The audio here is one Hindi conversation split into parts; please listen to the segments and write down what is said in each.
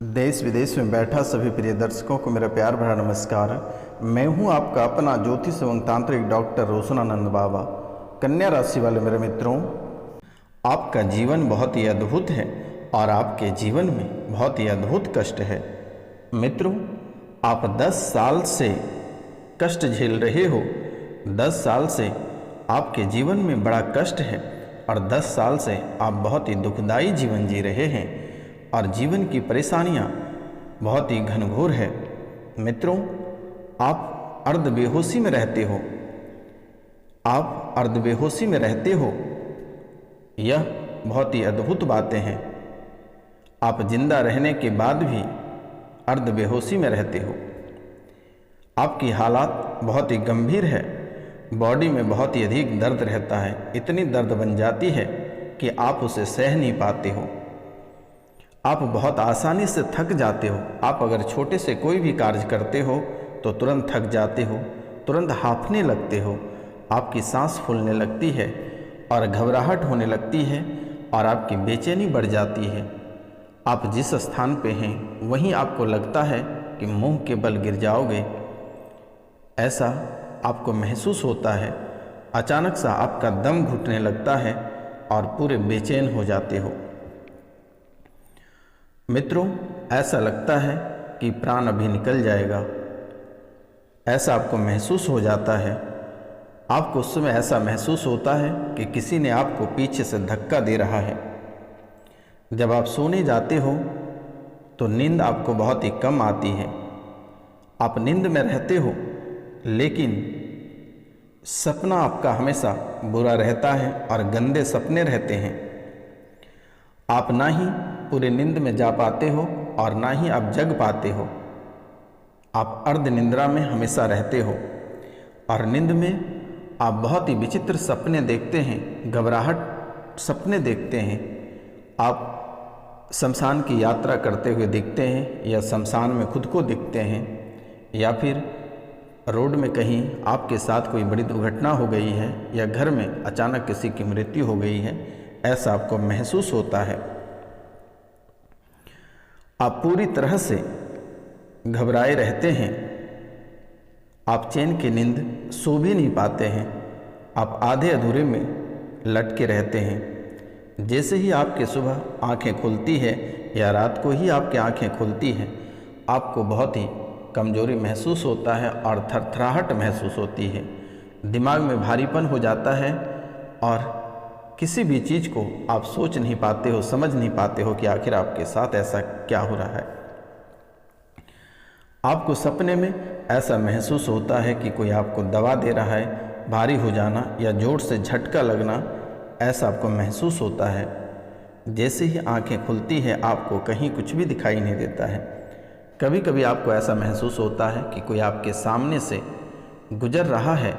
देश विदेश में बैठा सभी प्रिय दर्शकों को मेरा प्यार भरा नमस्कार। मैं हूं आपका अपना ज्योतिष एवं तांत्रिक डॉक्टर रोशनानंद बाबा। कन्या राशि वाले मेरे मित्रों, आपका जीवन बहुत ही अद्भुत है और आपके जीवन में बहुत ही अद्भुत कष्ट है। मित्रों, आप 10 साल से कष्ट झेल रहे हो। 10 साल से आपके जीवन में बड़ा कष्ट है और 10 साल से आप बहुत ही दुखदाई जीवन जी रहे हैं और जीवन की परेशानियां बहुत ही घनघोर है। मित्रों, आप अर्ध बेहोशी में रहते हो। आप अर्ध बेहोशी में रहते हो, यह बहुत ही अद्भुत बातें हैं। आप जिंदा रहने के बाद भी अर्ध बेहोशी में रहते हो। आपकी हालात बहुत ही गंभीर है। बॉडी में बहुत ही अधिक दर्द रहता है। इतनी दर्द बन जाती है कि आप उसे सह नहीं पाते हो। आप बहुत आसानी से थक जाते हो। आप अगर छोटे से कोई भी कार्य करते हो तो तुरंत थक जाते हो, तुरंत हांफने लगते हो। आपकी सांस फूलने लगती है और घबराहट होने लगती है और आपकी बेचैनी बढ़ जाती है। आप जिस स्थान पे हैं वहीं आपको लगता है कि मुंह के बल गिर जाओगे, ऐसा आपको महसूस होता है। अचानक सा आपका दम घुटने लगता है और पूरे बेचैन हो जाते हो। मित्रों, ऐसा लगता है कि प्राण अभी निकल जाएगा, ऐसा आपको महसूस हो जाता है। आपको उस समय ऐसा महसूस होता है कि किसी ने आपको पीछे से धक्का दे रहा है। जब आप सोने जाते हो तो नींद आपको बहुत ही कम आती है। आप नींद में रहते हो लेकिन सपना आपका हमेशा बुरा रहता है और गंदे सपने रहते हैं। आप ना ही पूरे नींद में जा पाते हो और ना ही आप जग पाते हो। आप अर्ध निंद्रा में हमेशा रहते हो और नींद में आप बहुत ही विचित्र सपने देखते हैं, घबराहट सपने देखते हैं। आप शमशान की यात्रा करते हुए दिखते हैं या शमशान में खुद को दिखते हैं, या फिर रोड में कहीं आपके साथ कोई बड़ी दुर्घटना हो गई है या घर में अचानक किसी की मृत्यु हो गई है, ऐसा आपको महसूस होता है। आप पूरी तरह से घबराए रहते हैं। आप चैन की नींद सो भी नहीं पाते हैं। आप आधे अधूरे में लटके रहते हैं। जैसे ही आपके सुबह आंखें खुलती है या रात को ही आपकी आंखें खुलती हैं, आपको बहुत ही कमजोरी महसूस होता है और थरथराहट महसूस होती है। दिमाग में भारीपन हो जाता है और किसी भी चीज़ को आप सोच नहीं पाते हो, समझ नहीं पाते हो कि आखिर आपके साथ ऐसा क्या हो रहा है। आपको सपने में ऐसा महसूस होता है कि कोई आपको दबा दे रहा है। भारी हो जाना या जोर से झटका लगना, ऐसा आपको महसूस होता है। जैसे ही आंखें खुलती है आपको कहीं कुछ भी दिखाई नहीं देता है। कभी कभी आपको ऐसा महसूस होता है कि कोई आपके सामने से गुजर रहा है।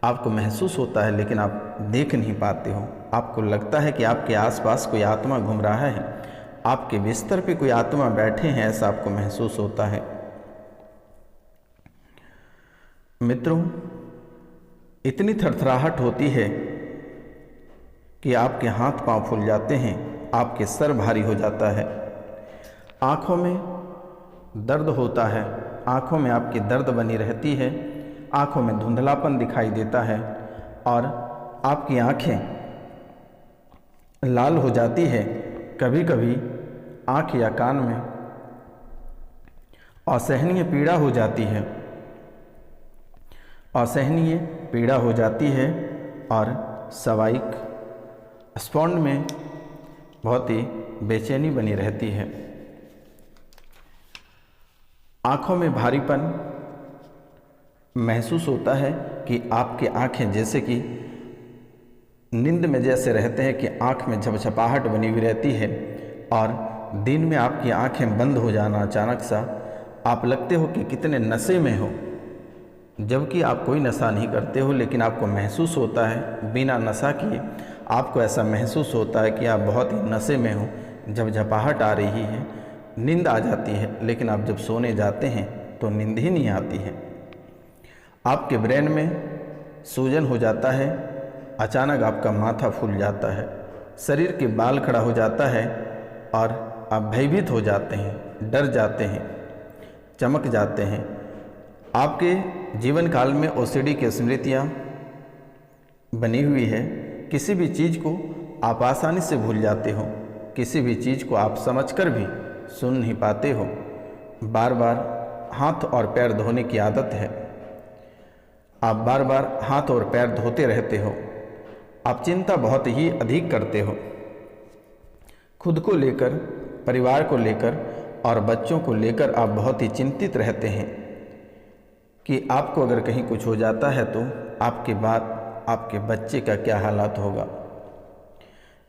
आपको महसूस होता है लेकिन आप देख नहीं पाते हो। आपको लगता है कि आपके आसपास कोई आत्मा घूम रहा है, आपके बिस्तर पे कोई आत्मा बैठे हैं, ऐसा आपको महसूस होता है। मित्रों, इतनी थरथराहट होती है कि आपके हाथ पांव फूल जाते हैं, आपके सर भारी हो जाता है, आँखों में दर्द होता है, आँखों में आपकी दर्द बनी रहती है, आँखों में धुंधलापन दिखाई देता है और आपकी आँखें लाल हो जाती है। कभी कभी आँख या कान में असहनीय पीड़ा हो जाती है, असहनीय पीड़ा हो जाती है और स्वाइक स्पॉन्ड में बहुत ही बेचैनी बनी रहती है। आँखों में भारीपन महसूस होता है कि आपकी आँखें जैसे कि नींद में जैसे रहते हैं कि आँख में झपझपाहट बनी हुई रहती है और दिन में आपकी आँखें बंद हो जाना अचानक सा। आप लगते हो कि कितने नशे में हो, जबकि आप कोई नशा नहीं करते हो, लेकिन आपको महसूस होता है बिना नशा किए आपको ऐसा महसूस होता है कि आप बहुत ही नशे में हो। झपझपाहट आ रही है, नींद आ जाती है, लेकिन आप जब सोने जाते हैं तो नींद ही नहीं आती है। आपके ब्रेन में सूजन हो जाता है, अचानक आपका माथा फूल जाता है, शरीर के बाल खड़ा हो जाता है और आप भयभीत हो जाते हैं, डर जाते हैं, चमक जाते हैं। आपके जीवन काल में ओसीडी की स्मृतियाँ बनी हुई है। किसी भी चीज़ को आप आसानी से भूल जाते हो, किसी भी चीज़ को आप समझकर भी सुन नहीं पाते हो। बार बार हाथ और पैर धोने की आदत है, आप बार बार हाथ और पैर धोते रहते हो। आप चिंता बहुत ही अधिक करते हो, खुद को लेकर, परिवार को लेकर और बच्चों को लेकर आप बहुत ही चिंतित रहते हैं कि आपको अगर कहीं कुछ हो जाता है तो आपके बाद आपके बच्चे का क्या हालात होगा।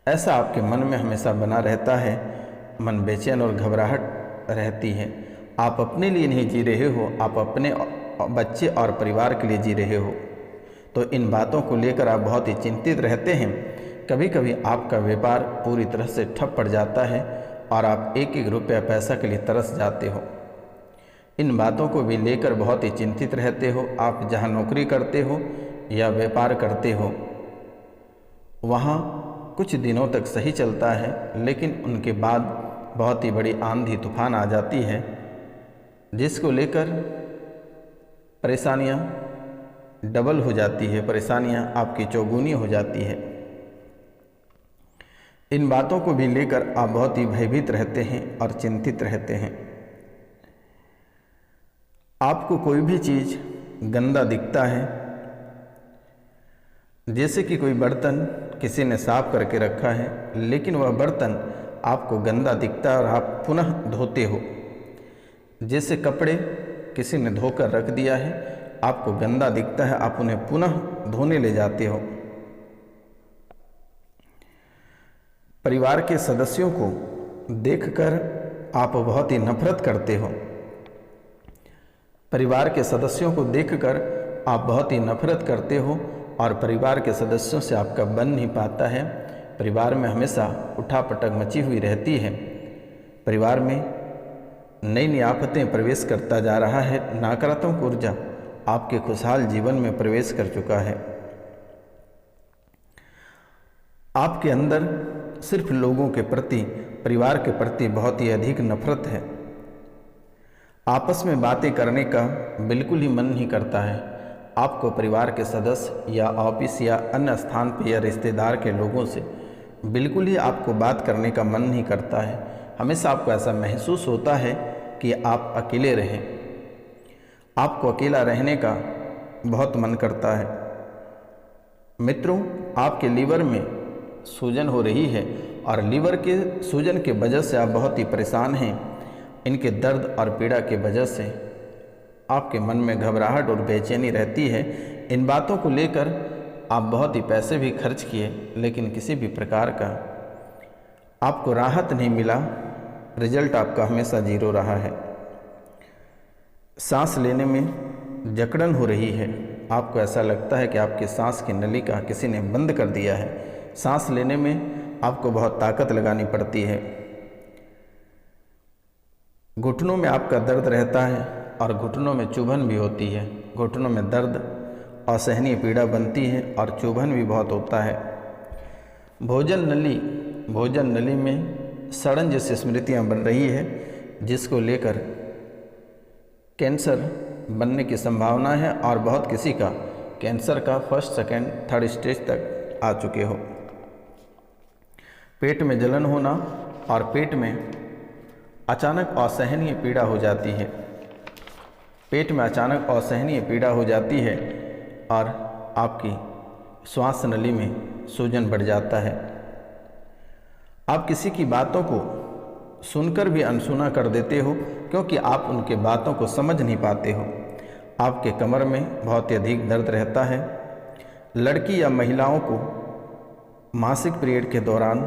ऐसा आपके मन में हमेशा बना रहता है, मन बेचैन और घबराहट रहती है। आप अपने लिए नहीं जी रहे हो, आप अपने बच्चे और परिवार के लिए जी रहे हो। तो इन बातों को लेकर आप बहुत ही चिंतित रहते हैं। कभी कभी आपका व्यापार पूरी तरह से ठप पड़ जाता है और आप एक एक रुपया पैसा के लिए तरस जाते हो। इन बातों को भी लेकर बहुत ही चिंतित रहते हो। आप जहाँ नौकरी करते हो या व्यापार करते हो, वहाँ कुछ दिनों तक सही चलता है, लेकिन उनके बाद बहुत ही बड़ी आंधी तूफान आ जाती है, जिसको लेकर परेशानियाँ डबल हो जाती है, परेशानियाँ आपकी चौगुनी हो जाती है। इन बातों को भी लेकर आप बहुत ही भयभीत रहते हैं और चिंतित रहते हैं। आपको कोई भी चीज़ गंदा दिखता है, जैसे कि कोई बर्तन किसी ने साफ करके रखा है, लेकिन वह बर्तन आपको गंदा दिखता है और आप पुनः धोते हो। जैसे कपड़े किसी ने धोकर रख दिया है, आपको गंदा दिखता है, आप उन्हें पुनः धोने ले जाते हो। परिवार के सदस्यों को देखकर आप बहुत ही नफरत करते हो। परिवार के सदस्यों को देखकर आप बहुत ही नफरत करते हो और परिवार के सदस्यों से आपका बन नहीं पाता है। परिवार में हमेशा उठापटक मची हुई रहती है। परिवार में नई नई आफतें प्रवेश करता जा रहा है। नकारात्मक ऊर्जा आपके खुशहाल जीवन में प्रवेश कर चुका है। आपके अंदर सिर्फ लोगों के प्रति, परिवार के प्रति बहुत ही अधिक नफरत है। आपस में बातें करने का बिल्कुल ही मन नहीं करता है। आपको परिवार के सदस्य या ऑफिस या अन्य स्थान पर या रिश्तेदार के लोगों से बिल्कुल ही आपको बात करने का मन नहीं करता है। हमेशा आपको ऐसा महसूस होता है कि आप अकेले रहें। आपको अकेला रहने का बहुत मन करता है। मित्रों, आपके लीवर में सूजन हो रही है और लीवर के सूजन के वजह से आप बहुत ही परेशान हैं। इनके दर्द और पीड़ा के वजह से आपके मन में घबराहट और बेचैनी रहती है। इन बातों को लेकर आप बहुत ही पैसे भी खर्च किए, लेकिन किसी भी प्रकार का आपको राहत नहीं मिला। रिजल्ट आपका हमेशा जीरो रहा है। सांस लेने में जकड़न हो रही है। आपको ऐसा लगता है कि आपके सांस की नली का किसी ने बंद कर दिया है। सांस लेने में आपको बहुत ताकत लगानी पड़ती है। घुटनों में आपका दर्द रहता है और घुटनों में चुभन भी होती है। घुटनों में दर्द, असहनीय पीड़ा बनती है और चुभन भी बहुत होता है। भोजन नली में सड़न जैसी स्मृतियाँ बन रही है, जिसको लेकर कैंसर बनने की संभावना है और बहुत किसी का कैंसर का फर्स्ट, सेकंड, थर्ड स्टेज तक आ चुके हो। पेट में जलन होना और पेट में अचानक असहनीय पीड़ा हो जाती है। पेट में अचानक असहनीय पीड़ा हो जाती है और आपकी श्वास नली में सूजन बढ़ जाता है। आप किसी की बातों को सुनकर भी अनसुना कर देते हो, क्योंकि आप उनके बातों को समझ नहीं पाते हो। आपके कमर में बहुत ही अधिक दर्द रहता है। लड़की या महिलाओं को मासिक पीरियड के दौरान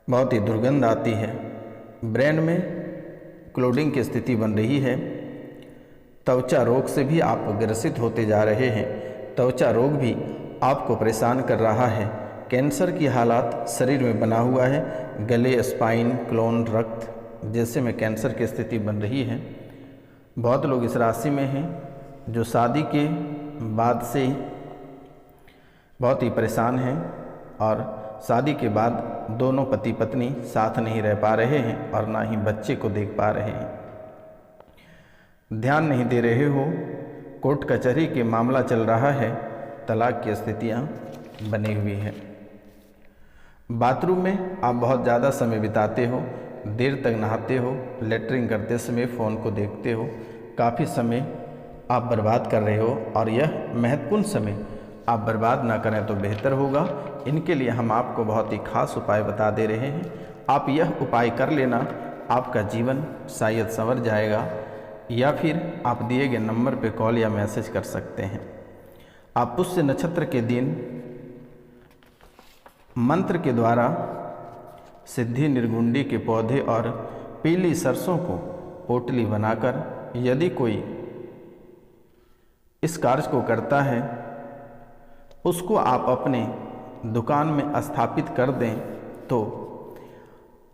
बहुत ही दुर्गंध आती है। ब्रेन में क्लोडिंग की स्थिति बन रही है। त्वचा रोग से भी आप ग्रसित होते जा रहे हैं। त्वचा रोग भी आपको परेशान कर रहा है। कैंसर की हालात शरीर में बना हुआ है। गले, स्पाइन, क्लोन, रक्त जैसे में कैंसर की स्थिति बन रही है। बहुत लोग इस राशि में हैं जो शादी के बाद से बहुत ही परेशान हैं और शादी के बाद दोनों पति पत्नी साथ नहीं रह पा रहे हैं और ना ही बच्चे को देख पा रहे हैं, ध्यान नहीं दे रहे हो, कोर्ट कचहरी के मामला चल रहा है, तलाक की स्थितियाँ बनी हुई हैं। बाथरूम में आप बहुत ज़्यादा समय बिताते हो, देर तक नहाते हो, लेटरिंग करते समय फ़ोन को देखते हो, काफ़ी समय आप बर्बाद कर रहे हो और यह महत्वपूर्ण समय आप बर्बाद ना करें तो बेहतर होगा। इनके लिए हम आपको बहुत ही खास उपाय बता दे रहे हैं। आप यह उपाय कर लेना, आपका जीवन शायद संवर जाएगा। या फिर आप दिए गए नंबर पर कॉल या मैसेज कर सकते हैं। आप पुष्य नक्षत्र के दिन मंत्र के द्वारा सिद्धि निर्गुंडी के पौधे और पीली सरसों को पोटली बनाकर यदि कोई इस कार्य को करता है, उसको आप अपने दुकान में स्थापित कर दें तो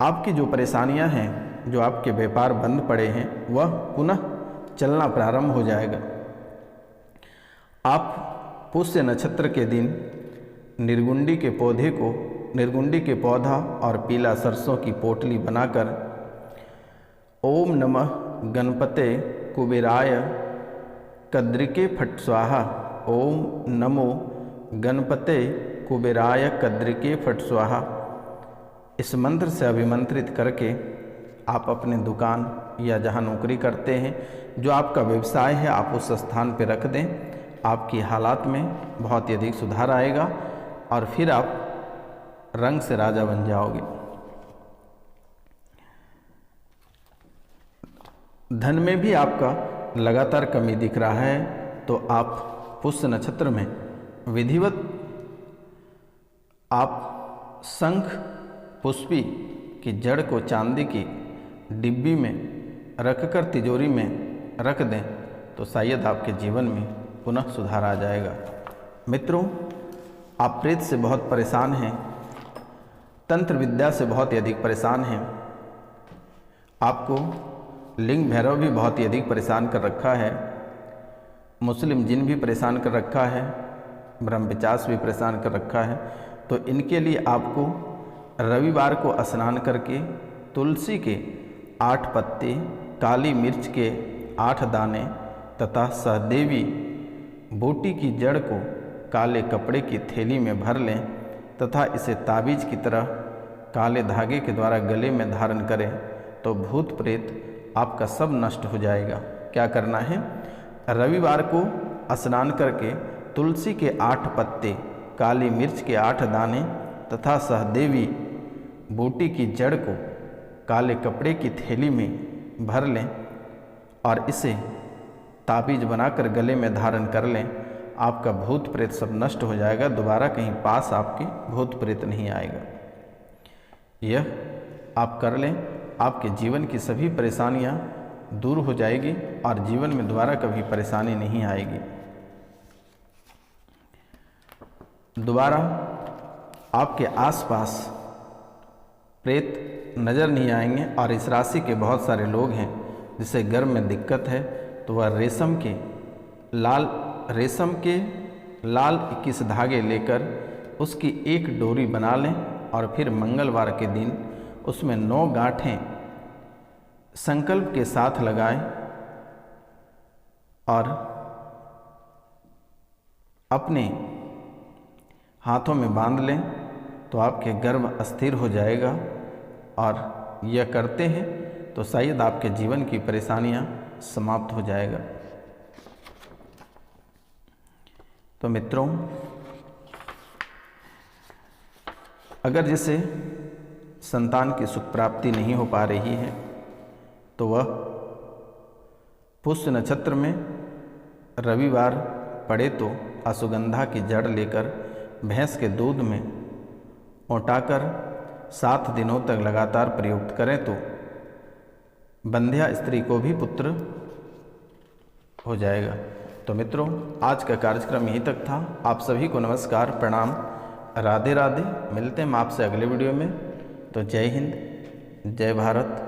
आपकी जो परेशानियां हैं, जो आपके व्यापार बंद पड़े हैं, वह पुनः चलना प्रारंभ हो जाएगा। आप पुष्य नक्षत्र के दिन निर्गुंडी के पौधा और पीला सरसों की पोटली बनाकर ओम नमः गणपते कुबेराय कद्रिके फट स्वाहा, ओम नमो गणपते कुबेराय कद्रिके फट स्वाहा, इस मंत्र से अभिमंत्रित करके आप अपने दुकान या जहां नौकरी करते हैं, जो आपका व्यवसाय है, आप उस स्थान पर रख दें। आपकी हालात में बहुत ही अधिक सुधार आएगा और फिर आप रंग से राजा बन जाओगे। धन में भी आपका लगातार कमी दिख रहा है, तो आप पुष्य नक्षत्र में विधिवत आप शंख पुष्पी की जड़ को चांदी की डिब्बी में रखकर तिजोरी में रख दें तो शायद आपके जीवन में पुनः सुधार आ जाएगा। मित्रों, आप प्रेत से बहुत परेशान हैं, तंत्र विद्या से बहुत ही अधिक परेशान हैं, आपको लिंग भैरव भी बहुत ही अधिक परेशान कर रखा है, मुस्लिम जिन भी परेशान कर रखा है, ब्रह्म पिचास भी परेशान कर रखा है, तो इनके लिए आपको रविवार को स्नान करके तुलसी के 8 पत्ते, काली मिर्च के 8 दाने तथा सहदेवी बूटी की जड़ को काले कपड़े की थैली में भर लें तथा इसे ताबीज की तरह काले धागे के द्वारा गले में धारण करें तो भूत प्रेत आपका सब नष्ट हो जाएगा। क्या करना है? रविवार को स्नान करके तुलसी के 8 पत्ते, काली मिर्च के 8 दाने तथा सहदेवी बूटी की जड़ को काले कपड़े की थैली में भर लें और इसे ताबीज बनाकर गले में धारण कर लें। आपका भूत प्रेत सब नष्ट हो जाएगा, दोबारा कहीं पास आपके भूत प्रेत नहीं आएगा। यह आप कर लें, आपके जीवन की सभी परेशानियां दूर हो जाएगी और जीवन में दोबारा कभी परेशानी नहीं आएगी। दोबारा आपके आसपास प्रेत नज़र नहीं आएंगे। और इस राशि के बहुत सारे लोग हैं जिसे गर्भ में दिक्कत है, तो वह रेशम के लाल 21 धागे लेकर उसकी एक डोरी बना लें और फिर मंगलवार के दिन उसमें 9 गांठें संकल्प के साथ लगाएं और अपने हाथों में बांध लें तो आपके गर्भ अस्थिर हो जाएगा। और यह करते हैं तो शायद आपके जीवन की परेशानियां समाप्त हो जाएगा। तो मित्रों, अगर जैसे संतान की सुख प्राप्ति नहीं हो पा रही है तो वह पुष्य नक्षत्र में रविवार पड़े तो अश्वगंधा की जड़ लेकर भैंस के दूध में औटाकर 7 दिनों तक लगातार प्रयुक्त करें तो बंध्या स्त्री को भी पुत्र हो जाएगा। तो मित्रों, आज का कार्यक्रम यहीं तक था। आप सभी को नमस्कार, प्रणाम, राधे राधे। मिलते हैं हम आपसे अगले वीडियो में। तो जय हिंद, जय भारत।